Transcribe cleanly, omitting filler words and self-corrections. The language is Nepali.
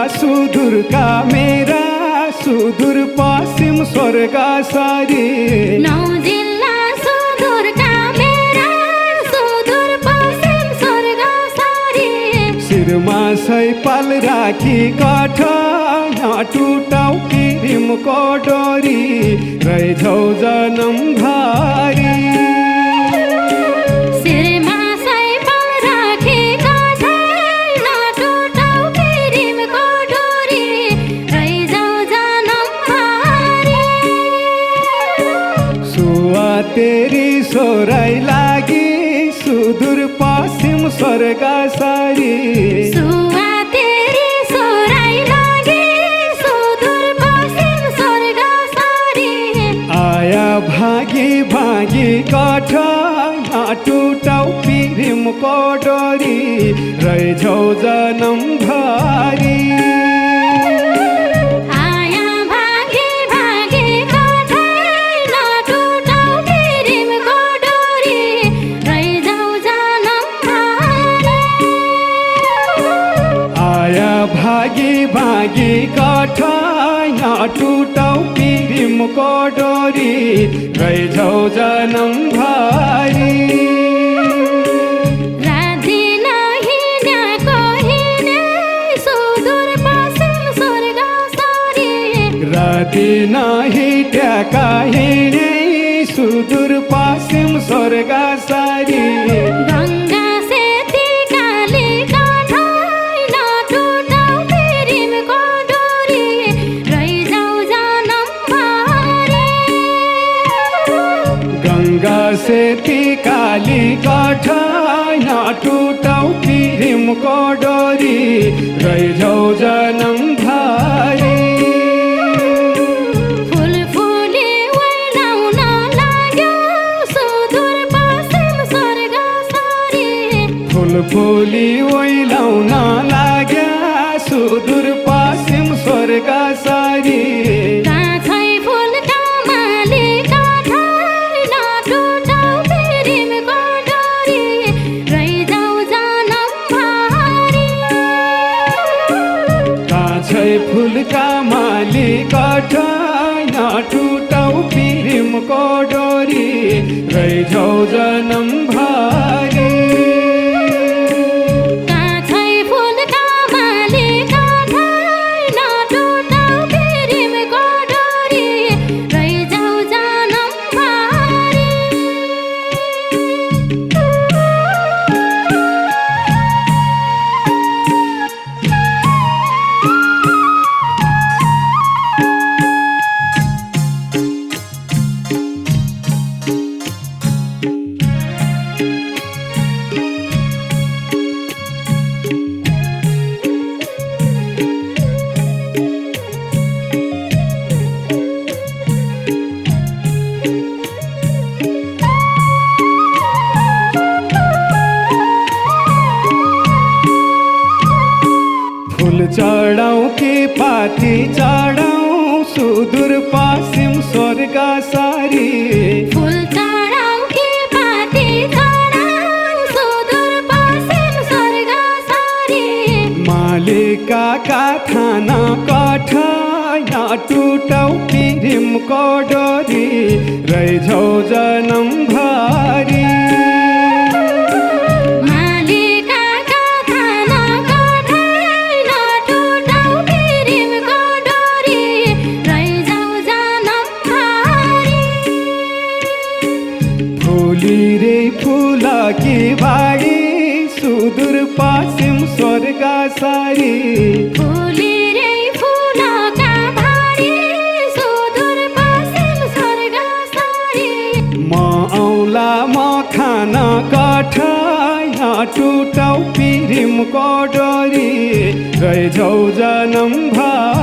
सुदूरका मेरा सुदूर पश्चिम स्वर्ग सारी। 9 जिल्ला सुदूरका मेरा सुदूर पश्चिम स्वर्ग सारी। शिरमा सैपाल राखी काठ टुटाउ किरिमको डोरी रैझौ जनम भारी। शिरमा सैपाल राखी काठ टुटाउ किरिमको डोरी रैझौ जनम भारी। सुवा तेरी सोराई लागि सुदूर पश्चिम स्वर्ग सारी। सुवा तेरी सोराई लागि सुदूर पश्चिम स्वर्ग सारी। आया भागी भागी काठ टुटाउ पिरिमको डोरी रैझौ जनम भारी। आया भागी भागी काठ टुटाउ पिरिमको डोरी रैझौ जनम भारी। आया भागी भागी काठ टुटाउ पिरिमको डोरी रैझौ जनम भारी। राति नहिँड्याको हिँडे सुदूर पश्चिम स्वर्ग सारी। राति नहिँड्याका हिँडे सुदूर पश्चिम स्वर्ग सारी। गङ्गा सेती काली काठ टुटाउ पिरिमको डोरी रैझौ जनम भारी। गङ्गा सेती काली काठ टुटाउ पिरिमको डोरी रैझौ जनम भारी। फुलफुली ओइलाउन लाग्यो सुदूर पश्चिम स्वर्ग सारी। फुलफुली ओइलाउन लाग्या सुदूर पश्चिम स्वर्ग सारी। काँचै फुलका माली काठ टुटाउ पिरिमको डोरी रैझौ जनम भारी। काँचै फुलका माली काठ टुटाउ पिरिमको डोरी रैझौ जनम भारी। काँचै फुलका माली काठ टुटाउ पिरिमको डोरी रैझौ जनम भारी। फूल चढाउ कि पाती चढाउ सुदूर पश्चिम स्वर्ग सारी। फुल चढाउ कि पाती चढाउ सुदूर पश्चिम स्वर्ग सारी। मालिकाका थाना काठ टुटाउ पिरिमको डोरी रैझौ जनम भारी। मालिकाका थाना काठ टुटाउ पिरिमको डोरी रैझौ जनम भारी। फुली रे फुलकी बाडी सुदूर पश्चिम स्वर्ग सारी। फुली रे फुलका भारी सुदूर पश्चिम स्वर्ग सारी। म औला म खान काठ टुटाउ पिरिमको डोरी रैझौ जनम भारी।